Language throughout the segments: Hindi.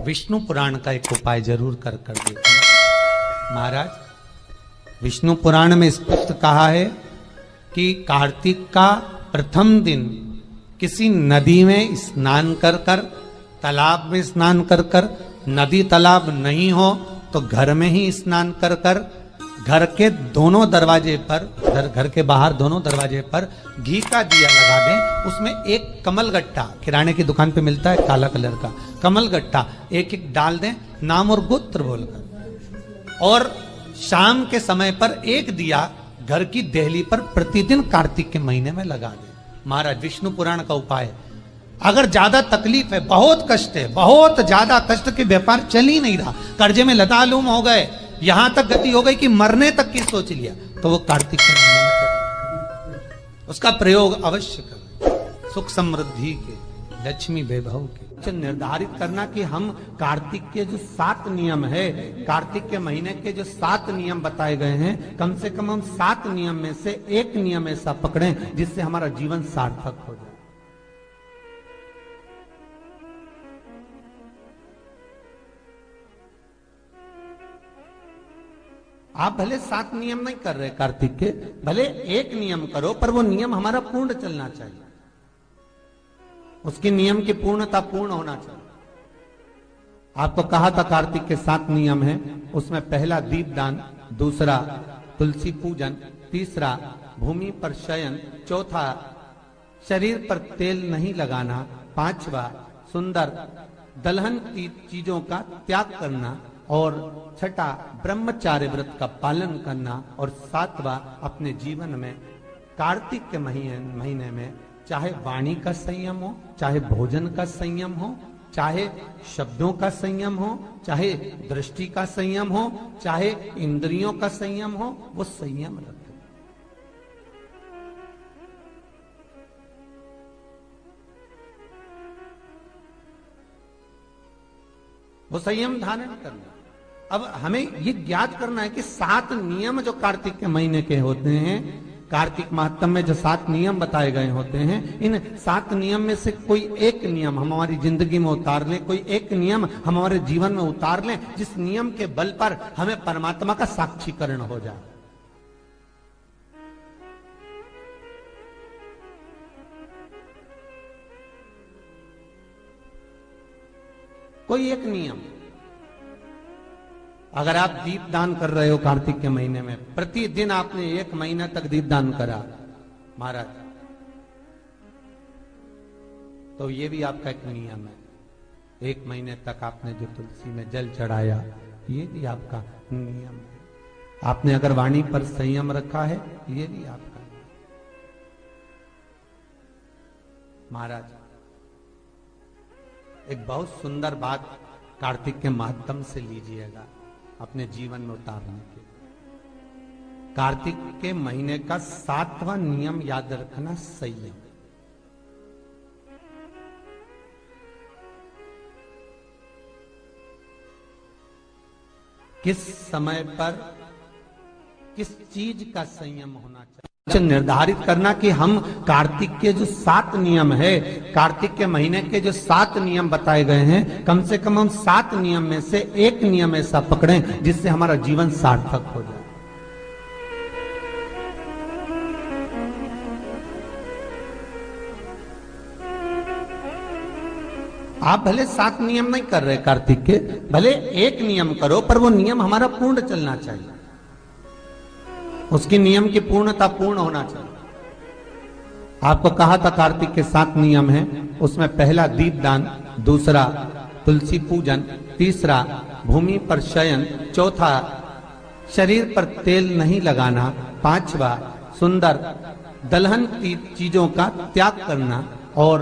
विष्णु पुराण का एक उपाय जरूर कर देखना। महाराज, विष्णु पुराण में स्पष्ट कहा है कि कार्तिक का प्रथम दिन किसी नदी में स्नान कर कर, तालाब में स्नान कर कर, नदी तालाब नहीं हो तो घर में ही स्नान कर कर, घर के दोनों दरवाजे पर, घर के बाहर दोनों दरवाजे पर घी का दिया लगा दें। उसमें एक कमल गट्टा, किराने की दुकान पे मिलता है काला कलर का कमल गट्टा, एक एक डाल दें नाम और गोत्र बोलकर, और शाम के समय पर एक दिया घर की देहली पर प्रतिदिन कार्तिक के महीने में लगा दें। महाराज, विष्णु पुराण का उपाय है। अगर ज्यादा तकलीफ है, बहुत कष्ट है, बहुत ज्यादा कष्ट के व्यापार चल ही नहीं रहा, कर्जे में लतालूम हो गए, यहां तक गति हो गई कि मरने तक की सोच लिया, तो वो कार्तिक के महीने में करें, उसका प्रयोग अवश्य करें। सुख समृद्धि के, लक्ष्मी वैभव के निर्धारित करना कि हम कार्तिक के जो 7 नियम है, कार्तिक के महीने के जो 7 नियम बताए गए हैं, कम से कम हम 7 नियम में से एक नियम ऐसा पकड़ें जिससे हमारा जीवन सार्थक हो जाए। आप भले 7 नियम नहीं कर रहे कार्तिक के, भले एक नियम करो, पर वो नियम हमारा पूर्ण चलना चाहिए, उसके नियम की पूर्णता पूर्ण होना चाहिए। आपको कहा था कार्तिक के 7 नियम हैं, उसमें पहला दीपदान, दूसरा तुलसी पूजन, तीसरा भूमि पर शयन, चौथा शरीर पर तेल नहीं लगाना, पांचवा सुंदर दलहन की चीजों का त्याग करना, और छठा ब्रह्मचार्य व्रत का पालन करना, और सातवां अपने जीवन में कार्तिक के महीने में चाहे वाणी का संयम हो, चाहे भोजन का संयम हो, चाहे शब्दों का संयम हो, चाहे दृष्टि का संयम हो, चाहे इंद्रियों का संयम हो, वो संयम रखें। वो संयम धारण करना। अब हमें ये ज्ञात करना है कि 7 नियम जो कार्तिक के महीने के होते हैं, कार्तिक माहत्म में जो 7 नियम बताए गए होते हैं, इन 7 नियम में से कोई एक नियम हम हमारी जिंदगी में उतार लें, कोई एक नियम हम हमारे जीवन में उतार लें, जिस नियम के बल पर हमें परमात्मा का साक्षीकरण हो जाए। कोई एक नियम। अगर आप दीप दान कर रहे हो कार्तिक के महीने में, प्रतिदिन आपने 1 महीना तक दीप दान करा महाराज, तो ये भी आपका एक नियम है। 1 महीने तक आपने जो तुलसी में जल चढ़ाया, ये भी आपका नियम है। आपने अगर वाणी पर संयम रखा है, ये भी आपका नियम। महाराज, एक बहुत सुंदर बात कार्तिक के माध्यम से लीजिएगा अपने जीवन में उतारने के। कार्तिक के महीने का 7वां नियम याद रखना, संयम। किस समय पर किस चीज का संयम होना चाहिए, निर्धारित करना कि हम कार्तिक के जो 7 नियम है, कार्तिक के महीने के जो 7 नियम बताए गए हैं, कम से कम हम 7 नियम में से एक नियम ऐसा पकड़ें जिससे हमारा जीवन सार्थक हो जाए। आप भले 7 नियम नहीं कर रहे कार्तिक के, भले एक नियम करो, पर वो नियम हमारा पूर्ण चलना चाहिए, उसकी नियम की पूर्णता पूर्ण होना चाहिए। आपको कहा था कार्तिक के 7 नियम हैं, उसमें पहला दीपदान, दूसरा तुलसी पूजन, तीसरा भूमि पर शयन, चौथा शरीर पर तेल नहीं लगाना, पांचवा सुंदर दलहन की चीजों का त्याग करना, और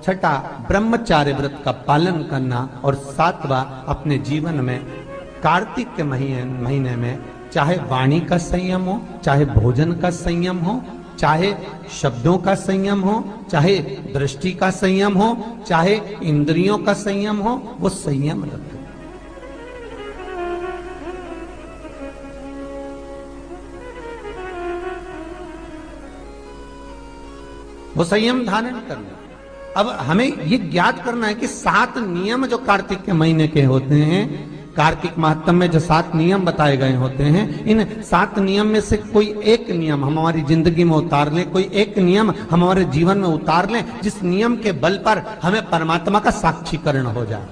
छठा ब्रह्मचार्य व्रत का पालन करना, और सातवां अपने जीवन में कार्तिक के महीने में चाहे वाणी का संयम हो, चाहे भोजन का संयम हो, चाहे शब्दों का संयम हो, चाहे दृष्टि का संयम हो, चाहे इंद्रियों का संयम हो, वो संयम रखें। वो संयम धारण करना। अब हमें ये ज्ञात करना है कि 7 नियम जो कार्तिक के महीने के होते हैं, कार्तिक महात्म में जो 7 नियम बताए गए होते हैं, इन 7 नियम में से कोई एक नियम हम हमारी जिंदगी में उतार लें, कोई एक नियम हम हमारे जीवन में उतार लें, जिस नियम के बल पर हमें परमात्मा का साक्षीकरण हो जाए।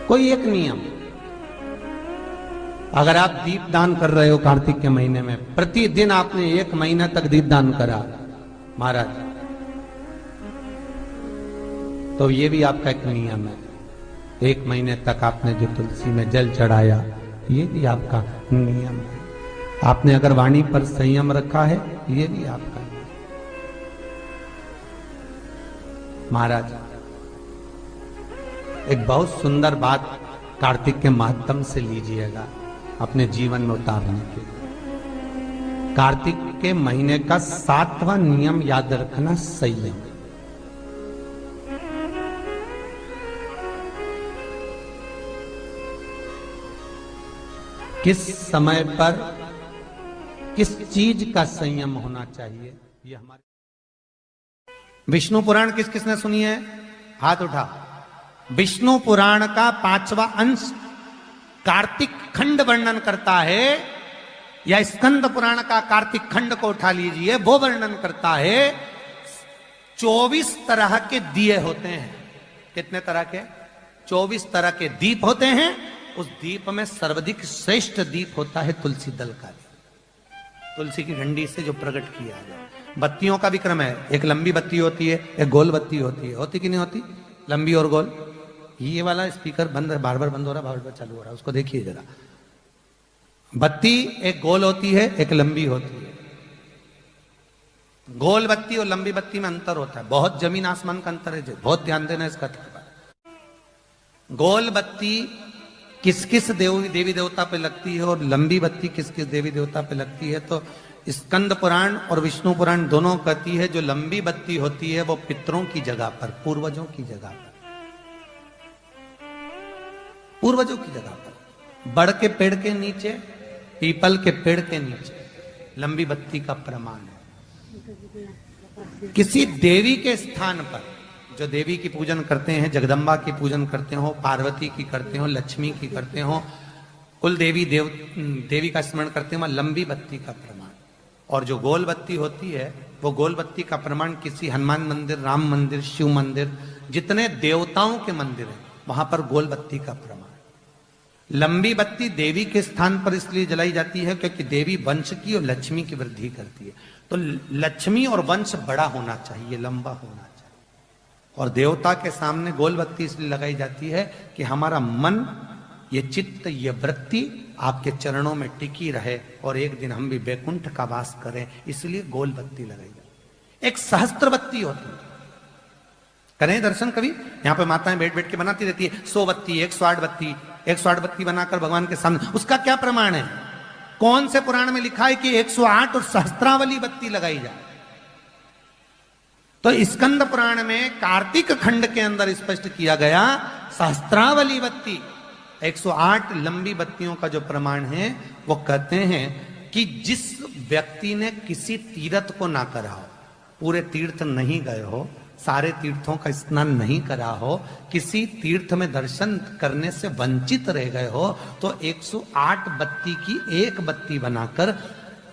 कोई एक नियम, अगर आप दीप दान कर रहे हो कार्तिक के महीने में, प्रतिदिन आपने 1 महीना तक दीप दान करा महाराज, तो ये भी आपका एक नियम है। 1 महीने तक आपने जो तुलसी में जल चढ़ाया, ये भी आपका नियम है। आपने अगर वाणी पर संयम रखा है, ये भी आपका नियम। महाराज एक बहुत सुंदर बात कार्तिक के माध्यम से लीजिएगा अपने जीवन में उतारने के लिए। कार्तिक के महीने का 7वां नियम याद रखना, संयम। किस समय पर किस चीज का संयम होना चाहिए, ये हमारे विष्णु पुराण किस किसने सुनी है? हाथ उठा। विष्णु पुराण का 5वां अंश कार्तिक खंड वर्णन करता है, या स्कंद पुराण का कार्तिक खंड को उठा लीजिए, वो वर्णन करता है 24 तरह के दिए होते हैं। कितने तरह के? 24 तरह के दीप होते हैं। उस दीप में सर्वाधिक श्रेष्ठ दीप होता है तुलसी दल का दीप, तुलसी की डंडी से जो प्रकट किया जाए। बत्तियों का भी क्रम है, एक लंबी बत्ती होती है, एक गोल बत्ती होती है। होती कि नहीं होती? लंबी और गोल। ये वाला स्पीकर बंद है, बार बार बंद हो रहा, बार बार चालू हो रहा, उसको देखिए जरा। बत्ती एक गोल होती है, एक लंबी होती है। गोल बत्ती और लंबी बत्ती में अंतर होता है, बहुत जमीन आसमान का अंतर है, बहुत ध्यान देना इसका। गोल बत्ती किस किस देवी देवता पे लगती है और लंबी बत्ती किस किस देवी देवता पे लगती है, तो स्कंद पुराण और विष्णु पुराण दोनों कहती है जो लंबी बत्ती होती है वो पितरों की जगह पर, पूर्वजों की जगह पर, पूर्वजों की जगह पर, बड़ के पेड़ के नीचे, पीपल के पेड़ के नीचे लंबी बत्ती का प्रमाण है। किसी देवी के स्थान पर, जो देवी की पूजन करते हैं, जगदम्बा की पूजन करते हो, पार्वती की करते हो, लक्ष्मी की करते हो, कुल देवी का स्मरण करते हो, लंबी बत्ती का प्रमाण। और जो गोल बत्ती होती है, वो गोल बत्ती का प्रमाण किसी हनुमान मंदिर, राम मंदिर, शिव मंदिर, जितने देवताओं के मंदिर हैं वहां पर गोल बत्ती का प्रमाण। लंबी बत्ती देवी के स्थान पर इसलिए जलाई जाती है क्योंकि देवी वंश की और लक्ष्मी की वृद्धि करती है। तो लक्ष्मी और वंश बड़ा होना चाहिए, लंबा होना चाहिए। और देवता के सामने गोल बत्ती इसलिए लगाई जाती है कि हमारा मन, ये चित्त, ये वृत्ति आपके चरणों में टिकी रहे और एक दिन हम भी बैकुंठ का वास करें, इसलिए गोल बत्ती लगाई जाती है। एक सहस्त्र बत्ती होती है, करें दर्शन कभी? यहाँ पे माताएं बैठ बैठ के बनाती रहती है 100 बत्ती, 108 बत्ती, 108 बत्ती बनाकर भगवान के सामने। उसका क्या प्रमाण है? कौन से पुराण में लिखा है कि 108 और सहस्त्रावली बत्ती लगाई जाए? तो स्कंद पुराण में कार्तिक खंड के अंदर स्पष्ट किया गया, सहस्त्रावली बत्ती, 108 लंबी बत्तियों का जो प्रमाण है, वो कहते हैं कि जिस व्यक्ति ने किसी तीर्थ को ना करा हो, पूरे तीर्थ नहीं गए हो, सारे तीर्थों का स्नान नहीं करा हो, किसी तीर्थ में दर्शन करने से वंचित रह गए हो, तो 108 बत्ती की एक बत्ती बनाकर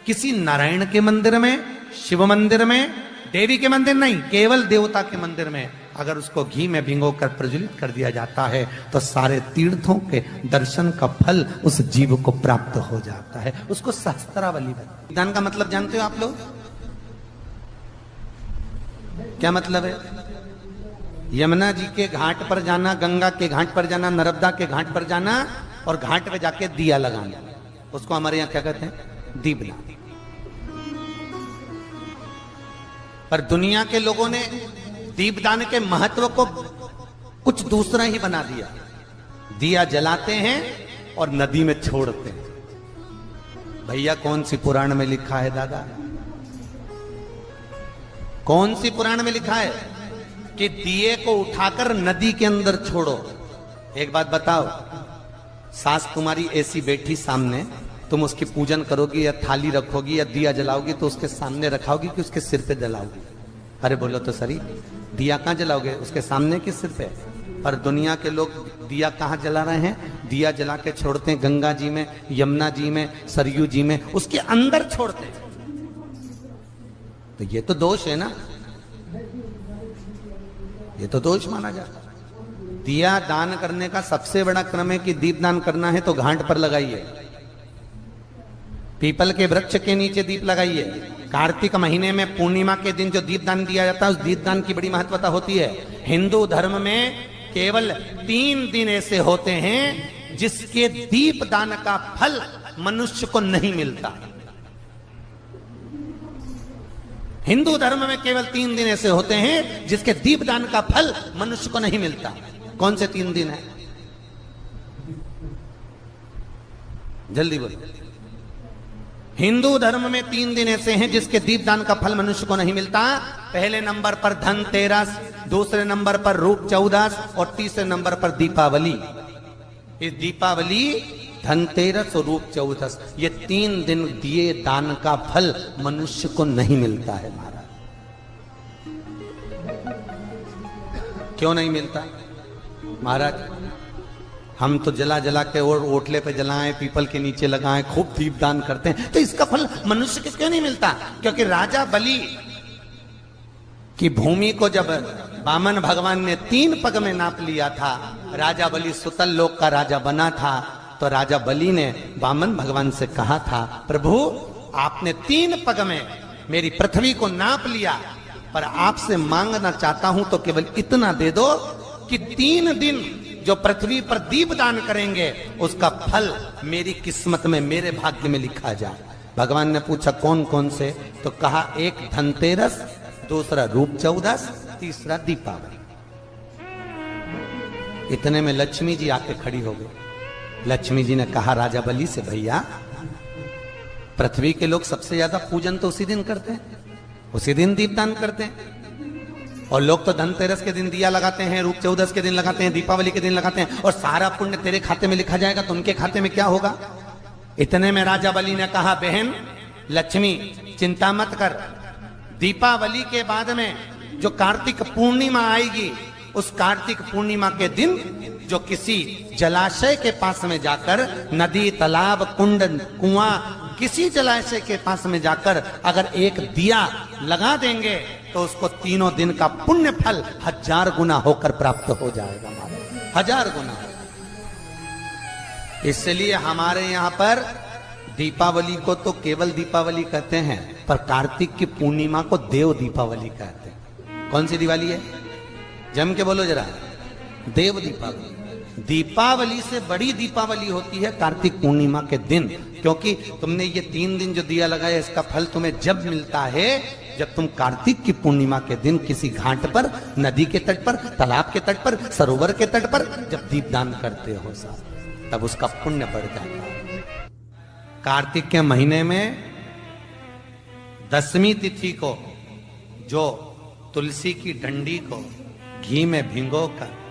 किसी नारायण के मंदिर में, शिव मंदिर में, देवी के मंदिर नहीं, केवल देवता के मंदिर में अगर उसको घी में भिगोकर प्रज्वलित कर दिया जाता है तो सारे तीर्थों के दर्शन का फल उस जीव को प्राप्त हो जाता है। उसको सहस्त्रावली बत्ती। दान का मतलब जानते हो आप लोग? क्या मतलब है? यमुना जी के घाट पर जाना, गंगा के घाट पर जाना, नर्मदा के घाट पर जाना और घाट पे जाके दिया लगाना, उसको हमारे यहाँ क्या कहते हैं? दीपदान। पर दुनिया के लोगों ने दीपदान के महत्व को कुछ दूसरा ही बना दिया। दिया जलाते हैं और नदी में छोड़ते हैं। भैया कौन सी पुराण में लिखा है दादा? कौन सी पुराण में लिखा है कि दिए को उठाकर नदी के अंदर छोड़ो? एक बात बताओ, सास तुम्हारी ऐसी बैठी सामने, तुम उसकी पूजन करोगी या थाली रखोगी या दिया जलाओगी तो उसके सामने रखाओगी कि उसके सिर पे जलाओगी? अरे बोलो तो सही, दिया कहाँ जलाओगे? उसके सामने कि सिर पे? और दुनिया के लोग दिया कहाँ जला रहे हैं? दिया जला के छोड़ते हैं गंगा जी में, यमुना जी में, सरयू जी में, उसके अंदर छोड़ते हैं। तो ये तो दोष है ना, ये तो दोष माना जाता। दिया दान करने का सबसे बड़ा क्रम है कि दीप दान करना है तो घाट पर लगाइए, पीपल के वृक्ष के नीचे दीप लगाइए। कार्तिक महीने में पूर्णिमा के दिन जो दीपदान दिया जाता है उस दीपदान की बड़ी महत्वता होती है। हिंदू धर्म में केवल 3 दिन ऐसे होते हैं जिसके दीपदान का फल मनुष्य को नहीं मिलता। हिंदू धर्म में केवल 3 दिन ऐसे होते हैं जिसके दीपदान का फल मनुष्य को नहीं मिलता। कौन से 3 दिन है? जल्दी बोलो। हिंदू धर्म में 3 दिन ऐसे हैं जिसके दीपदान का फल मनुष्य को नहीं मिलता। पहले नंबर पर धनतेरस, दूसरे नंबर पर रूप चौदस और तीसरे नंबर पर दीपावली। इस दीपावली, धनतेरस और रूप चौदस, ये 3 दिन दिए दान का फल मनुष्य को नहीं मिलता है महाराज। क्यों नहीं मिलता महाराज? हम तो जला जला के और ओटले पे जलाएं, पीपल के नीचे लगाएं, खूब दीपदान करते हैं, तो इसका फल मनुष्य को क्यों नहीं मिलता? क्योंकि राजा बलि की भूमि को जब वामन भगवान ने 3 पग में नाप लिया था, राजा बलि सुतल लोक का राजा बना था, तो राजा बलि ने वामन भगवान से कहा था, प्रभु आपने 3 पग में मेरी पृथ्वी को नाप लिया, पर आपसे मांगना चाहता हूं तो केवल इतना दे दो कि 3 दिन जो पृथ्वी पर दीपदान करेंगे उसका फल मेरी किस्मत में, मेरे भाग्य में लिखा जाए। भगवान ने पूछा कौन कौन से? तो कहा एक धनतेरस, दूसरा रूप चौदस, तीसरा दीपावली। इतने में लक्ष्मी जी आके खड़ी हो गई। लक्ष्मी जी ने कहा राजा बलि से, भैया पृथ्वी के लोग सबसे ज्यादा पूजन तो उसी दिन करते हैं, उसी दिन दीपदान करते हैं, और लोग तो धनतेरस के दिन दिया लगाते हैं, रूप चौदस के दिन लगाते हैं, दीपावली के दिन लगाते हैं, और सारा पुण्य तेरे खाते में लिखा जाएगा, तो उनके खाते में क्या होगा? इतने में राजा बलि ने कहा, बहन लक्ष्मी चिंता मत कर, दीपावली के बाद में जो कार्तिक पूर्णिमा आएगी, उस कार्तिक पूर्णिमा के दिन जो किसी जलाशय के पास में जाकर, नदी, तालाब, कुंड, कुआं, किसी जलाशय के पास में जाकर अगर एक दिया लगा देंगे तो उसको 3 दिन का पुण्य फल 1000 गुना होकर प्राप्त हो जाएगा। 1000 गुना। इसलिए हमारे यहाँ पर दीपावली को तो केवल दीपावली कहते हैं, पर कार्तिक की पूर्णिमा को देव दीपावली कहते हैं। कौन सी दिवाली है? जम के बोलो जरा। देव दीपावली। दीपावली से बड़ी दीपावली होती है कार्तिक पूर्णिमा के दिन, क्योंकि तुमने ये 3 दिन जो दिया लगाया इसका फल तुम्हें जब मिलता है जब तुम कार्तिक की पूर्णिमा के दिन किसी घाट पर, नदी के तट पर, तालाब के तट पर, सरोवर के तट पर जब दीपदान करते हो साहब, तब उसका पुण्य बढ़ जाता है। कार्तिक के महीने में 10वीं तिथि को जो तुलसी की डंडी को घी में भिगोकर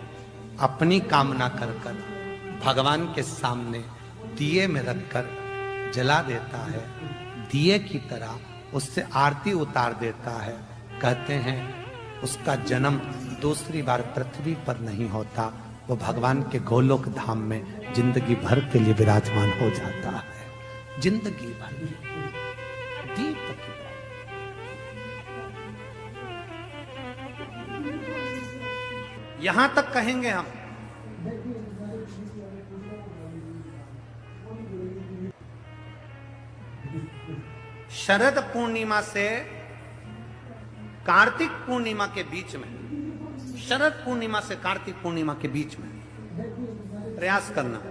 अपनी कामना कर कर भगवान के सामने दिए में रखकर जला देता है, दिए की तरह उससे आरती उतार देता है, कहते हैं उसका जन्म दूसरी बार पृथ्वी पर नहीं होता, वो भगवान के गोलोक धाम में जिंदगी भर के लिए विराजमान हो जाता है। जिंदगी भर दीप की यहां तक कहेंगे हम, शरद पूर्णिमा से कार्तिक पूर्णिमा के बीच में, शरद पूर्णिमा से कार्तिक पूर्णिमा के बीच में प्रयास करना।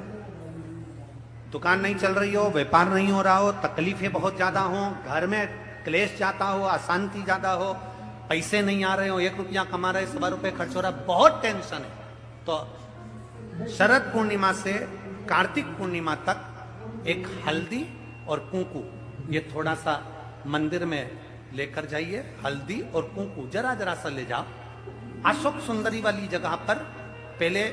दुकान नहीं चल रही हो, व्यापार नहीं हो रहा हो, तकलीफें बहुत ज्यादा हो, घर में क्लेश ज्यादा हो, अशांति ज्यादा हो, पैसे नहीं आ रहे हो, 1 रुपया कमा रहे, 1.25 रुपये खर्च हो रहा है, बहुत टेंशन है, तो शरद पूर्णिमा से कार्तिक पूर्णिमा तक एक हल्दी और कुंकू, ये थोड़ा सा मंदिर में लेकर जाइए, हल्दी और कुंकू जरा जरा सा ले जाओ, अशोक सुंदरी वाली जगह पर पहले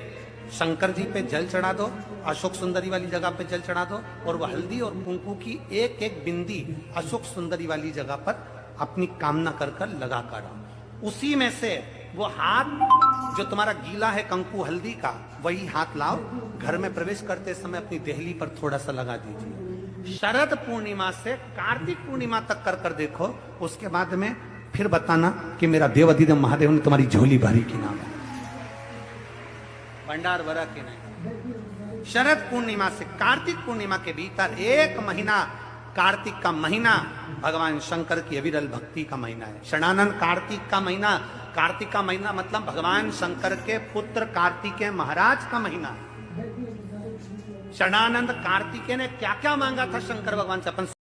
शंकर जी पे जल चढ़ा दो, अशोक सुंदरी वाली जगह पे जल चढ़ा दो, और वह हल्दी और कुंकू की एक एक बिंदी अशोक सुंदरी वाली जगह पर अपनी कामना कर कर लगा कर आओ। उसी में से वो हाथ जो तुम्हारा गीला है कंकु हल्दी का, वही हाथ लाओ, घर में प्रवेश करते समय अपनी देहली पर थोड़ा सा लगा दीजिए। शरद पूर्णिमा से कार्तिक पूर्णिमा तक कर कर देखो, उसके बाद में फिर बताना कि मेरा देव अधिदेव महादेव ने तुम्हारी झोली भरी की नाम है, भंडार भरा की नहीं। शरद पूर्णिमा से कार्तिक पूर्णिमा के भीतर एक महीना, कार्तिक का महीना भगवान शंकर की अविरल भक्ति का महीना है। षडानंद कार्तिक का महीना, कार्तिक का महीना मतलब भगवान शंकर के पुत्र कार्तिकेय महाराज का महीना। षडानंद कार्तिकेय ने क्या क्या मांगा था शंकर भगवान से, अपन